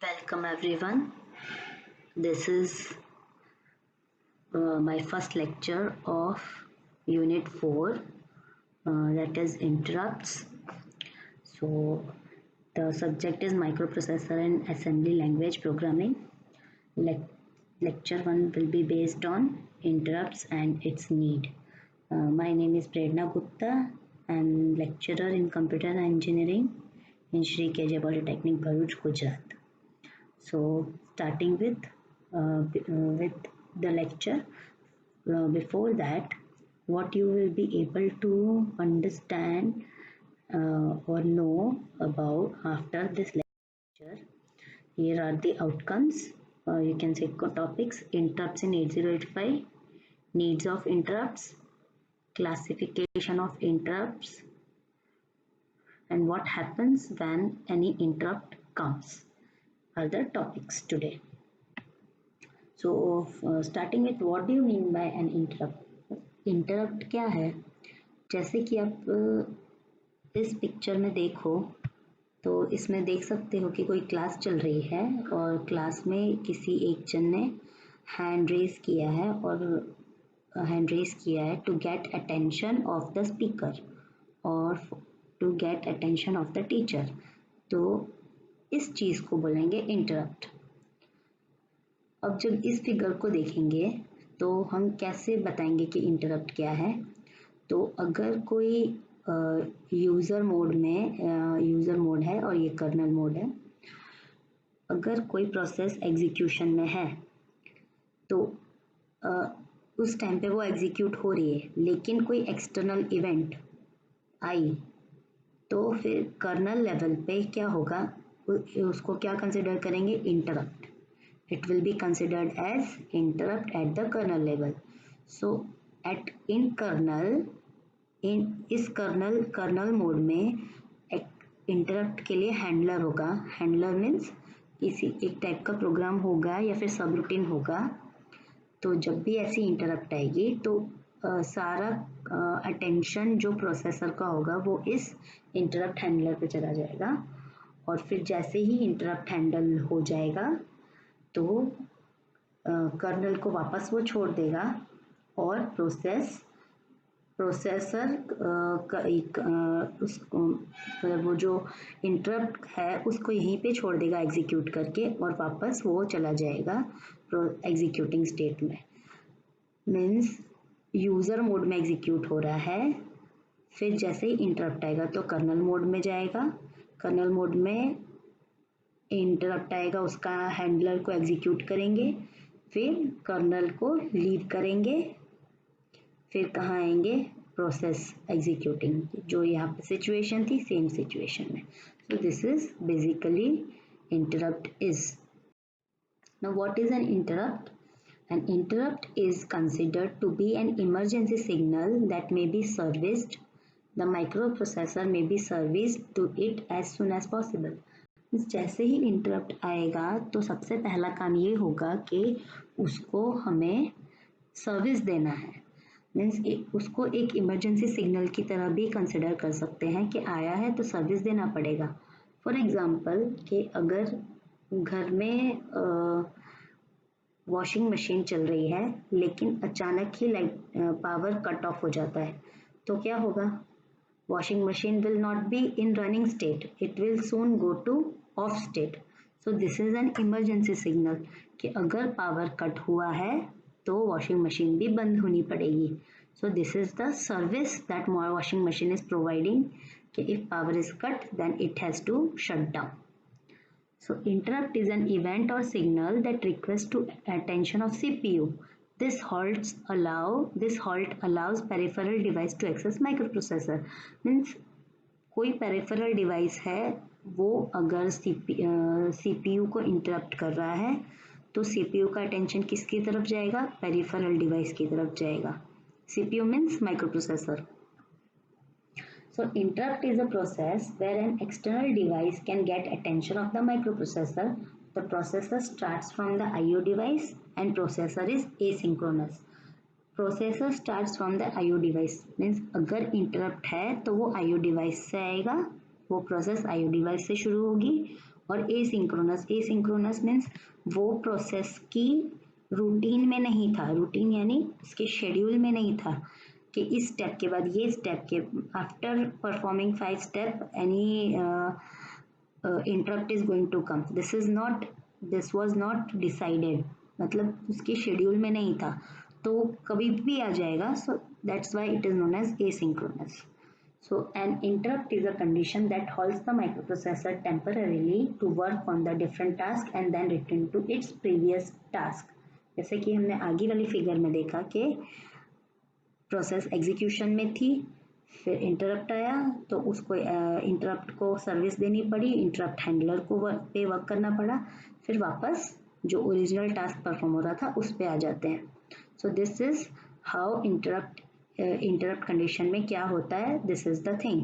Welcome everyone. This is my first lecture of Unit 4, that is interrupts. So the subject is microprocessor and assembly language programming. Lecture 1 will be based on interrupts and its need. My name is Prerna Gupta. I'm lecturer in computer engineering in Shri KJ Polytechnic, Bharuch, Gujarat. So starting with the lecture, before that, what you will be able to understand or know about after this lecture. Here are the outcomes. You can say topics: interrupts in 8085, needs of interrupts, classification of interrupts, and what happens when any interrupt comes are the topics today. So starting with what do you mean by an interrupt? Interrupt क्या है? जैसे कि आप इस picture में देखो तो इसमें देख सकते हो कि कोई क्लास चल रही है और क्लास में किसी एक जन ने हैंड रेज किया है और हैंड रेज किया है to get attention of the speaker और to get attention of the teacher. तो इस चीज़ को बोलेंगे इंटरप्ट. अब जब इस फिगर को देखेंगे तो हम कैसे बताएंगे कि इंटरप्ट क्या है. तो अगर कोई यूज़र मोड है और ये कर्नल मोड है. अगर कोई प्रोसेस एग्जीक्यूशन में है तो उस टाइम पे वो एग्जीक्यूट हो रही है, लेकिन कोई एक्सटर्नल इवेंट आई तो फिर कर्नल लेवल पे क्या होगा, उसको क्या कंसिडर करेंगे, interrupt. It will be considered as interrupt at the kernel level. So इस कर्नल मोड में एक इंटरप्ट के लिए हैंडलर होगा. हैंडलर मीन्स किसी एक टाइप का प्रोग्राम होगा या फिर सब रूटीन होगा. तो जब भी ऐसी इंटरप्ट आएगी तो सारा अटेंशन जो प्रोसेसर का होगा वो इस इंटरप्ट हैंडलर पे चला जाएगा और फिर जैसे ही इंटरप्ट हैंडल हो जाएगा तो कर्नल को वापस वो छोड़ देगा और प्रोसेसर उसको वो जो इंटरप्ट है उसको यहीं पे छोड़ देगा एग्जीक्यूट करके और वापस वो चला जाएगा एग्जीक्यूटिंग स्टेट में. मीन्स यूज़र मोड में एग्जीक्यूट हो रहा है. फिर जैसे ही इंटरप्ट आएगा तो कर्नल मोड में जाएगा. कर्नल मोड में इंटरप्ट आएगा, उसका हैंडलर को एग्जीक्यूट करेंगे, फिर कर्नल को लीव करेंगे, फिर कहाँ आएंगे, प्रोसेस एग्जीक्यूटिंग. जो यहाँ पे सिचुएशन थी सेम सिचुएशन में. सो this is basically interrupt is. Now what is an interrupt? An interrupt is considered to be an emergency signal that may be serviced. The microprocessor may be serviced to it as soon as possible. जैसे ही interrupt आएगा तो सबसे पहला काम ये होगा कि उसको हमें सर्विस देना है. मीन्स उसको एक इमरजेंसी सिग्नल की तरह भी कंसिडर कर सकते हैं कि आया है तो सर्विस देना पड़ेगा. फॉर एग्जांपल कि अगर घर में वॉशिंग मशीन चल रही है लेकिन अचानक ही पावर कट ऑफ हो जाता है तो क्या होगा, washing machine will not be in running state, it will soon go to off state. So this is an emergency signal कि अगर पावर कट हुआ है तो वॉशिंग मशीन भी बंद होनी पड़ेगी. So this is the service that washing machine is providing कि if power is cut then it has to shut down. So interrupt is an event or signal that requests to attention of CPU. This halt allows peripheral device to access microprocessor. Means कोई peripheral device है वो अगर CPU को interrupt कर रहा है तो CPU का attention किसकी तरफ जाएगा, peripheral device की तरफ जाएगा. CPU means microprocessor. So interrupt is a process where an external device can get attention of the microprocessor. The processor starts from the IO device and processor is asynchronous. Processor starts from the IO device means अगर interrupt है तो वो IO device से आएगा, वो process IO device से शुरू होगी और एसिंक्रोनस मीन्स वो प्रोसेस की रूटीन में नहीं था, रूटीन यानी उसके शेड्यूल में नहीं था कि इस स्टेप के बाद ये स्टेप के after performing 5 step any interrupt is going to come, this was not decided, मतलब उसके शेड्यूल में नहीं था, तो कभी भी आ जाएगा. So that's why it is known as asynchronous. So an interrupt is a condition that halts the microprocessor temporarily to work on the different task and then return to its previous task. जैसे कि हमने आगे वाली figure में देखा कि process execution में थी, फिर इंटरप्ट आया तो उसको इंटरप्ट को सर्विस देनी पड़ी, इंटरप्ट हैंडलर को पे वर्क करना पड़ा, फिर वापस जो ओरिजिनल टास्क परफॉर्म हो रहा था उस पे आ जाते हैं. So this is how interrupt condition में क्या होता है, this is the thing.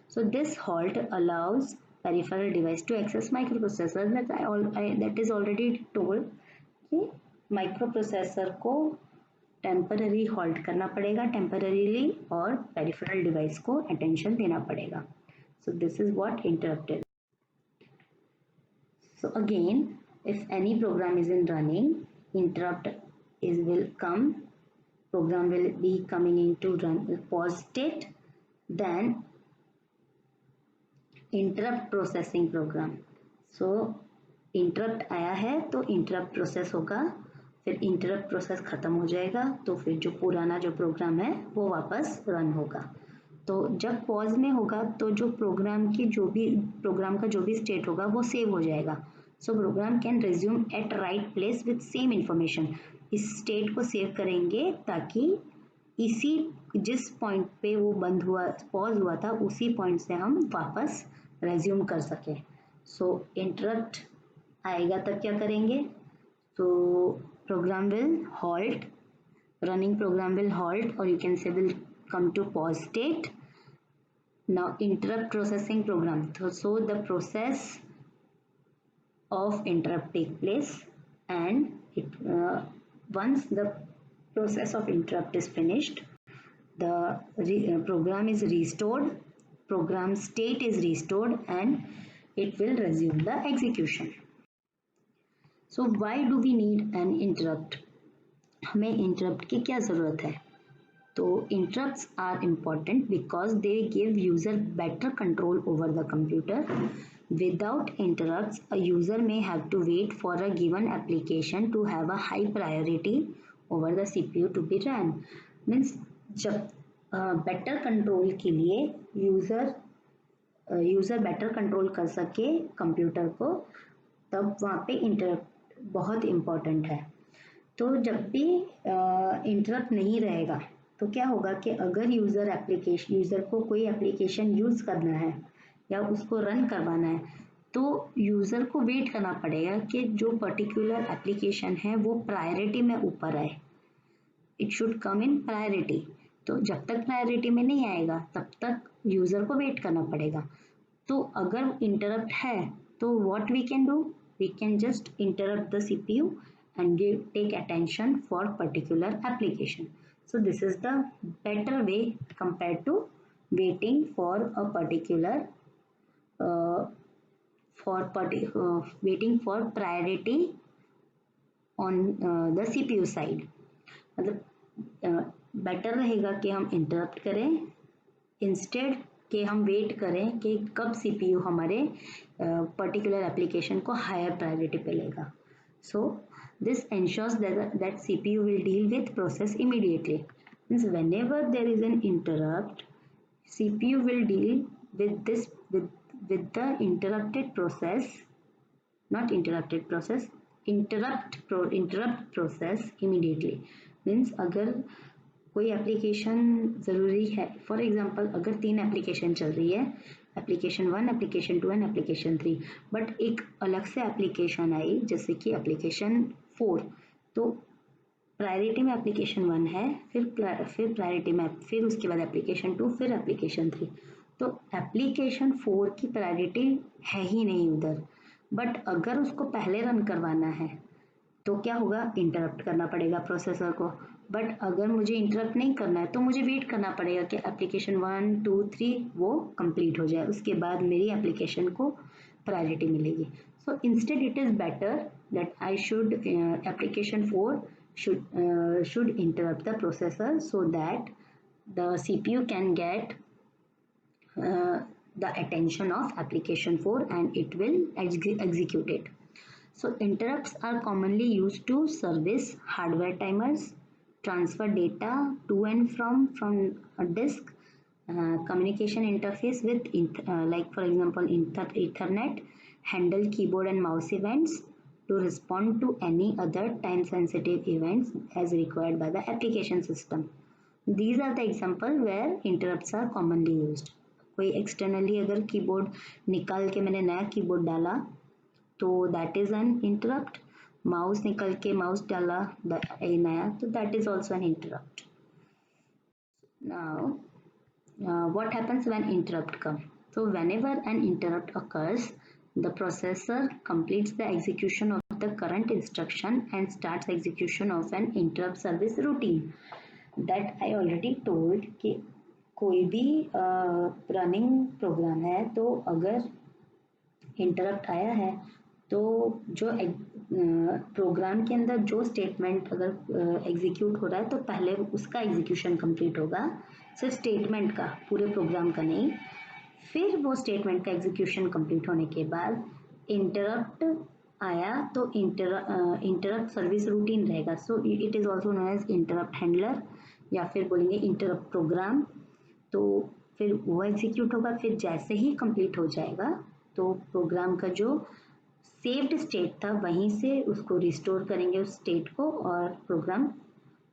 So this halt allows peripheral device to access microprocessor. That is already told कि माइक्रोप्रोसेसर को टेम्पररी हॉल्ट करना पड़ेगा टेम्पररीली और पेरिफेरल डिवाइस को अटेंशन देना पड़ेगा. सो this is what interrupt is. So again if any program is in running, interrupt will come, program will be coming into run pause state, then interrupt processing program. So interrupt आया है तो interrupt process होगा, फिर interrupt process खत्म हो जाएगा तो फिर जो पुराना जो प्रोग्राम है वो वापस रन होगा. तो जब पॉज में होगा तो जो प्रोग्राम का जो भी स्टेट होगा वो सेव हो जाएगा. So program can resume at right place with same information. इस स्टेट को सेव करेंगे ताकि इसी जिस पॉइंट पे वो बंद हुआ पॉज हुआ था उसी पॉइंट से हम वापस रेज्यूम कर सकें. सो इंटरप्ट आएगा तब क्या करेंगे, तो program will halt, running program will halt और you can say will come to pause state. Now interrupt processing program, so the process of interrupt take place and once the process of interrupt is finished, the program is restored, program state is restored and it will resume the execution. So why do we need an interrupt? हमें interrupt की क्या ज़रूरत है? तो interrupts are important because they give user better control over the computer. Without interrupts, a user may have to wait for a given application to have a high priority over the CPU to be run. Means जब better control के लिए user better control कर सके computer को, तब वहाँ पे interrupt बहुत important है. तो जब भी interrupt नहीं रहेगा तो क्या होगा कि अगर यूज़र को कोई एप्लीकेशन यूज़ करना है या उसको रन करवाना है तो यूज़र को वेट करना पड़ेगा कि जो पर्टिकुलर एप्लीकेशन है वो प्रायोरिटी में ऊपर आए. It should come in priority. तो जब तक प्रायोरिटी में नहीं आएगा तब तक यूज़र को वेट करना पड़ेगा. तो अगर इंटरप्ट है तो what we can do, we can just interrupt the CPU and take attention for particular application. So this is the better way compared to waiting for a particular waiting for priority on the CPU side. मतलब better रहेगा कि हम interrupt करें instead कि हम wait करें कि कब CPU हमारे पर्टिकुलर एप्लीकेशन को हायर प्रायोरिटी पे लेगा. So this ensures that CPU will deal with process immediately. Means whenever there is an interrupt, CPU will deal with the interrupted process, not interrupted process, interrupt process immediately. Means अगर कोई application ज़रूरी है, for example अगर 3 application चल रही है, application 1, application 2 and application 3, but एक अलग से एप्लीकेशन आई जैसे कि एप्लीकेशन 4, तो प्रायोरिटी में एप्लीकेशन 1 है, फिर प्रायोरिटी में फिर उसके बाद एप्लीकेशन 2, फिर एप्लीकेशन 3. तो एप्लीकेशन 4 की प्रायोरिटी है ही नहीं उधर, बट अगर उसको पहले रन करवाना है तो क्या होगा, इंटरप्ट करना पड़ेगा प्रोसेसर को. बट अगर मुझे इंटरप्ट नहीं करना है तो मुझे वेट करना पड़ेगा कि एप्लीकेशन 1 2 3 वो कंप्लीट हो जाए, उसके बाद मेरी एप्लीकेशन को प्रायोरिटी मिलेगी. So instead it is better that I should application 4 should interrupt the processor so that the CPU can get uh, the attention of application 4 and it will execute it. So interrupts are commonly used to service hardware timers, transfer data to and from a disk, communication interface with like for example Ethernet, handle keyboard and mouse events, to respond to any other time sensitive events as required by the application system. These are the example where interrupts are commonly used. कोई externally अगर keyboard निकाल के मैंने नया keyboard डाला तो that is an interrupt. Mouse निकल के माउस डाला नया तो that is also an interrupt. Now what happens when interrupt come? So whenever an interrupt occurs, the processor completes the execution of the current instruction and starts execution of an interrupt service routine. That I already told कि कोई भी running programme है तो अगर interrupt आया है तो जो प्रोग्राम के अंदर जो स्टेटमेंट अगर एग्जीक्यूट हो रहा है तो पहले उसका एग्जीक्यूशन कंप्लीट होगा, सिर्फ स्टेटमेंट का, पूरे प्रोग्राम का नहीं. फिर वो स्टेटमेंट का एग्जीक्यूशन कंप्लीट होने के बाद इंटरप्ट आया तो इंटरप्ट सर्विस रूटीन रहेगा. So it is also known as interrupt handler या फिर बोलेंगे इंटरप्ट प्रोग्राम. तो फिर वो एग्जीक्यूट होगा, फिर जैसे ही कंप्लीट हो जाएगा तो प्रोग्राम का जो सेव्ड स्टेट था वहीं से उसको रिस्टोर करेंगे उस स्टेट को, और प्रोग्राम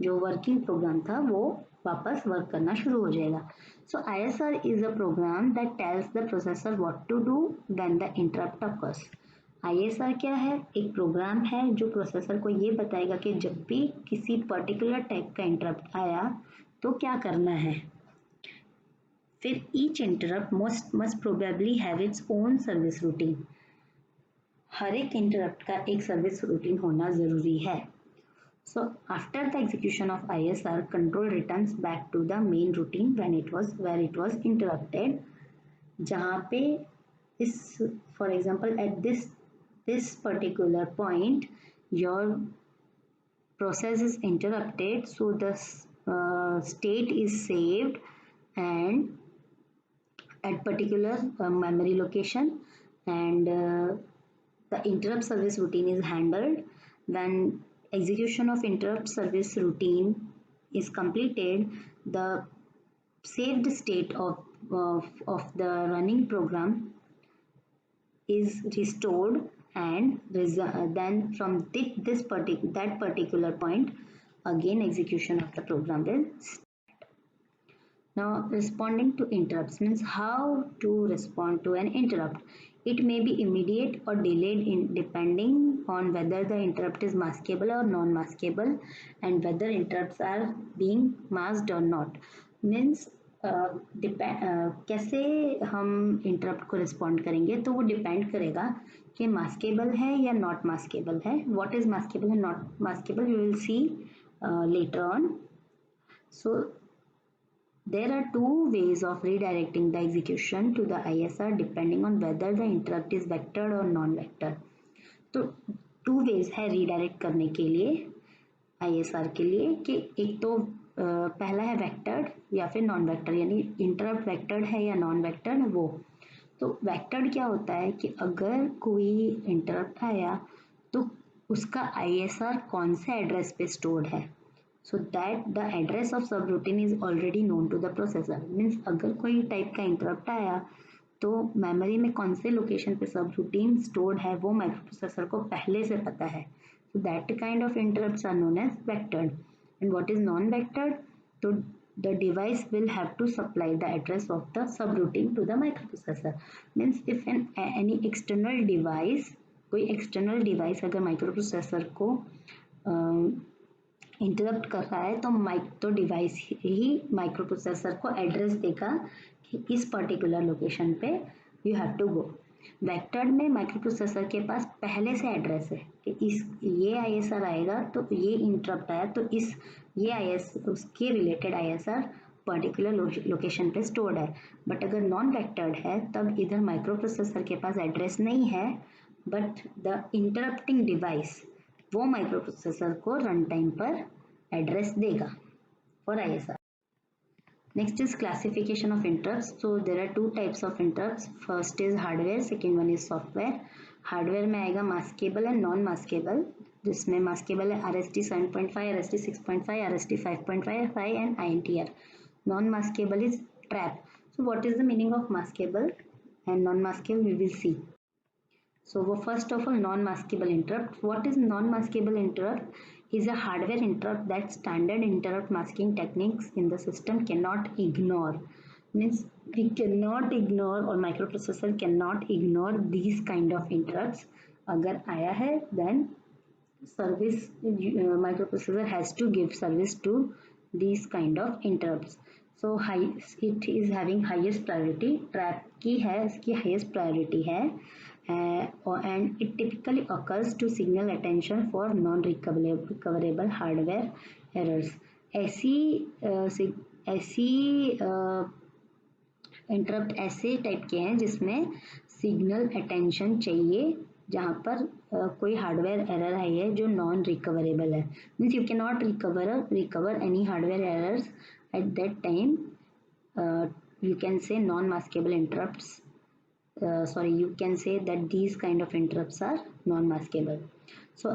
जो वर्किंग प्रोग्राम था वो वापस वर्क करना शुरू हो जाएगा. So ISR is a program that tells the processor what to do when the interrupt occurs. ISR क्या है? एक प्रोग्राम है जो प्रोसेसर को ये बताएगा कि जब भी किसी पर्टिकुलर टाइप का इंटरप्ट आया तो क्या करना है. फिर each interrupt must probably have its own service routine. हर एक इंटरप्ट का एक सर्विस रूटीन होना जरूरी है. So after the execution of ISR, control returns back to the main routine where it was interrupted. जहाँ पे इस for example at this particular point your process is interrupted, so the state is saved and at particular memory location, and the interrupt service routine is handled. When execution of interrupt service routine is completed, the saved state of the running program is restored, and then from that particular point again execution of the program will start. Now responding to interrupts means how to respond to an interrupt. It may be immediate or delayed depending on whether the interrupt is maskable or non-maskable and whether interrupts are being masked or not. Means कैसे हम interrupt को respond करेंगे तो वो depend करेगा कि maskable है या नॉट मास्केबल है. What is maskable and not maskable we will see later on. So there are two ways of redirecting the execution to the ISR depending on whether the interrupt is vectored or non-vectored. तो two ways है redirect करने के लिए ISR के लिए कि एक तो पहला है वेक्टर्ड या फिर नॉन वेक्टर, यानी इंटरप्ट वेक्टर्ड है या नॉन वेक्टर्ड वो. तो वेक्टर्ड क्या होता है कि अगर कोई इंटरप्ट आया तो उसका ISR कौन से एड्रेस पे स्टोर्ड है, so that the address of subroutine is already known to the processor. Means अगर कोई टाइप का इंटरप्ट आया तो मेमोरी में कौन से लोकेशन पे सब रूटीन स्टोर्ड है वो माइक्रो प्रोसेसर को पहले से पता है. So that kind of interrupts are known as vectored. And what is non-vectored? So the device will have to supply the address of the subroutine to the microprocessor. Means if any external device, कोई external device अगर microprocessor को interrupt कर रहा है तो device ही microprocessor को address देगा कि इस पर्टिकुलर लोकेशन पे you have to go. Vectored में माइक्रोप्रोसेसर के पास पहले से एड्रेस है कि इस ये आईएसआर आएगा तो ये इंटरप्ट आया तो इस ये आईएस उसके रिलेटेड आईएसआर पर्टिकुलर लोकेशन पे स्टोर्ड है। बट अगर नॉन वेक्टर्ड है तब इधर माइक्रोप्रोसेसर के पास एड्रेस नहीं है, बट द इंटरप्टिंग डिवाइस वो माइक्रोप्रोसेसर को रन टाइम पर एड्रेस देगा for ISR. Next is classification of interrupts. So there are two types of interrupts. First is hardware, second one is software. Hardware में आएगा maskable and non maskable, जिसमें maskable है RST 7.5, RST 6.5, RST 5.5 and INTR. Non maskable is trap. So what is the meaning of maskable and non maskable, we will see. So first of all, non-maskable interrupt. What is non-maskable interrupt? Is a hardware interrupt that standard interrupt masking techniques in the system cannot ignore. Means we cannot ignore or microprocessor cannot ignore these kind of interrupts. अगर आया है then service microprocessor has to give service to these kind of interrupts. So it is having highest priority. Trap की है, इसकी highest priority है, and it typically occurs to signal attention for non-recoverable hardware errors. ऐसी interrupt ऐसे type के हैं जिसमें signal attention चाहिए, जहाँ पर कोई हार्डवेयर एरर आई है जो नॉन रिकवरेबल है. Means you can not recover any hardware errors at that time. You can say non-maskable interrupts. You can say that these kind of interrupts are non-maskable. So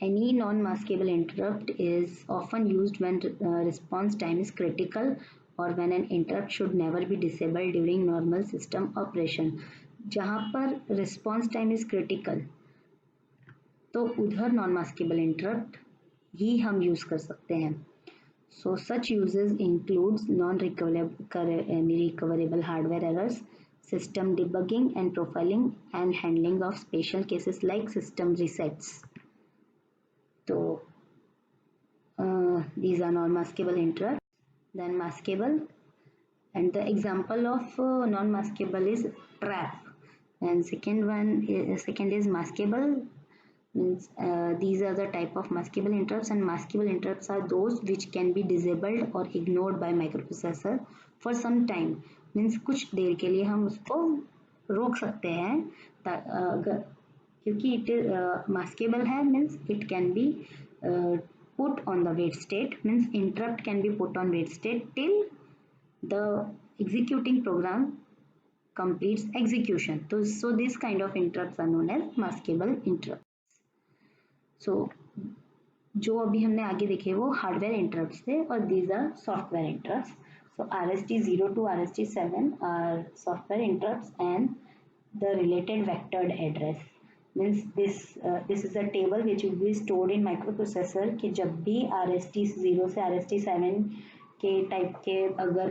any non-maskable interrupt is often used when response time is critical or when an interrupt should never be disabled during normal system operation. जहाँ पर response time is critical तो उधर non-maskable interrupt ही हम use कर सकते हैं. So such uses includes non-recoverable hardware errors, system debugging and profiling, and handling of special cases like system resets. So these are non-maskable interrupts. Then maskable, and the example of non-maskable is trap, and second is maskable. Means these are the type of maskable interrupts, and maskable interrupts are those which can be disabled or ignored by microprocessor for some time. Means कुछ देर के लिए हम उसको रोक सकते हैं, क्योंकि it maskable है, means it can be put on the wait state. Means interrupt can be put on wait state till the executing program completes execution. So this kind of interrupts are known as maskable interrupt. So जो अभी हमने आगे देखे वो hardware interrupts थे, और these are software interrupts. So RST 0 to RST 7 are software interrupts and the related vectored address. Means this is a table which will be stored in microprocessor कि जब भी RST 0 से RST 7 के type के अगर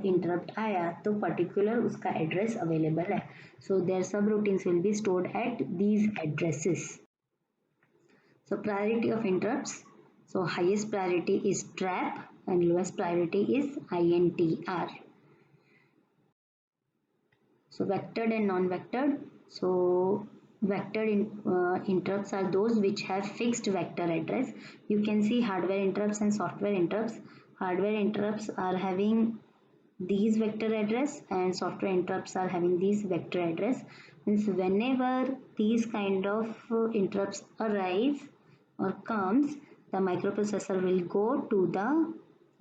interrupt आया तो particular उसका एड्रेस अवेलेबल है. सो देयर सब routines will be stored at these addresses. So priority of interrupts. So highest priority is trap and lowest priority is INTR. So vectored and non-vectored. So vectored interrupts are those which have fixed vector address. You can see hardware interrupts and software interrupts. Hardware interrupts are having these vector address and software interrupts are having these vector address. Means whenever these kind of interrupts arise or comes, the microprocessor will go to the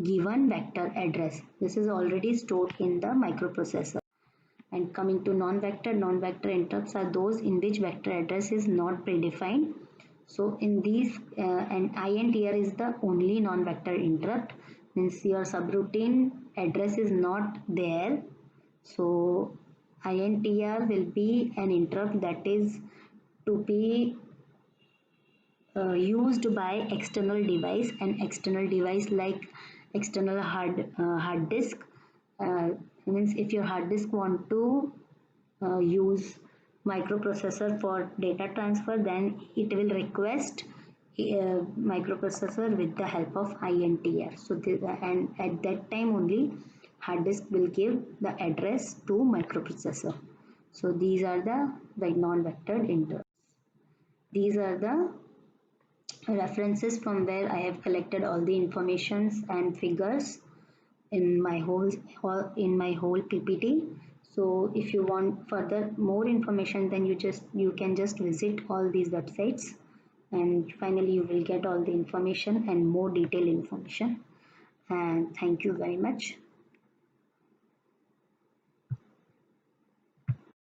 given vector address. This is already stored in the microprocessor. And coming to non-vector interrupts are those in which vector address is not predefined. So in these and INTR is the only non-vector interrupt. Means your subroutine address is not there. So INTR will be an interrupt that is to be used by external device, and external device like external hard disk. Means if your hard disk want to use microprocessor for data transfer, then it will request microprocessor with the help of INTR. So and at that time only hard disk will give the address to microprocessor. So these are the non-vectored intervals. These are the references from where I have collected all the informations and figures in my whole PPT. So if you want further more information, then you can just visit all these websites, and finally you will get all the information and more detailed information. And thank you very much.